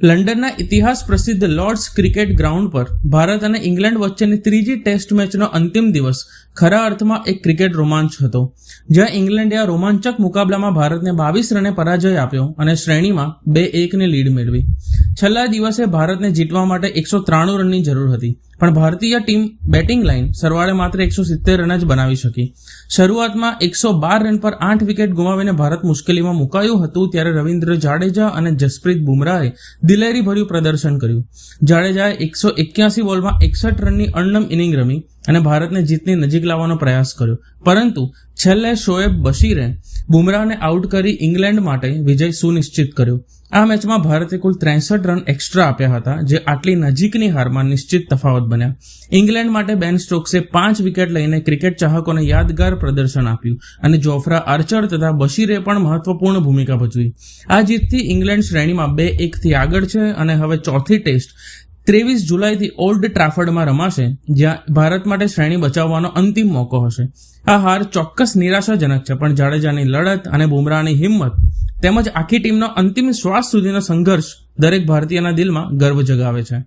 લંડનના ઇતિહાસ પ્રસિદ્ધ lords cricket ground પર ભારત અને ઇંગ્લેન્ડ વચ્ચેની ત્રીજી ટેસ્ટ મેચનો અંતિમ દિવસ ખરા અર્થમાં એક ક્રિકેટ રોમાંચ હતો, જ્યાં ઇંગ્લેન્ડે આ રોમાંચક મુકાબલામાં ભારતને 22 રને પરાજય આપ્યો અને શ્રેણીમાં 2-1ની લીડ મેળવી. છેલ્લા દિવસે ભારતને જીતવા માટે 193 રનની જરૂર હતી, પણ ભારતીય ટીમ બેટિંગ લાઇન સરવાળે માત્ર 170 રન જ બનાવી શકી. શરૂઆતમાં 112 રન પર 8 વિકેટ ગુમાવીને ભારત મુશ્કેલીમાં મુકાયું હતું, ત્યારે રવિન્દ્ર જાડેજા અને જસપ્રીત બુમરાહે દિલેરીભર્યું પ્રદર્શન કર્યું. જાડેજાએ 181 બોલમાં 61 રનની અણનમ ઇનિંગ રમી અને ભારતને જીતની નજીક લાવવાનો પ્રયાસ કર્યો, પરંતુ છેલ્લે શોએબ બશીરે બુમરાહને આઉટ કરી ઇંગ્લેન્ડ માટે વિજય સુનિશ્ચિત કર્યો. આ મેચમાં ભારતે કુલ 63 રન એક્સ્ટ્રા આપ્યા હતા, જે આટલી નજીકની હારમાં નિશ્ચિત તફાવત બન્યા. ઇંગ્લેન્ડ માટે બેન સ્ટોક્સે 5 વિકેટ લઈને ક્રિકેટ ચાહકોને યાદગાર પ્રદર્શન આપ્યું અને જોફ્રા આર્ચર તથા બશીરે પણ મહત્વપૂર્ણ ભૂમિકા ભજવી. આ જીતથી ઇંગ્લેન્ડ શ્રેણીમાં 2-1થી આગળ છે અને હવે ચોથી ટેસ્ટ 23 જુલાઈથી ઓલ્ડ ટ્રાફર્ડમાં રમાશે, જ્યાં ભારત માટે શ્રેણી બચાવવાનો અંતિમ મોકો હશે. આ હાર ચોક્કસ નિરાશાજનક છે, પણ જાડેજાની લડત અને બુમરાહની હિંમત તેમજ આખી ટીમનો અંતિમ શ્વાસ સુધીનો સંઘર્ષ દરેક ભારતીયના દિલમાં ગર્વ જગાવે છે.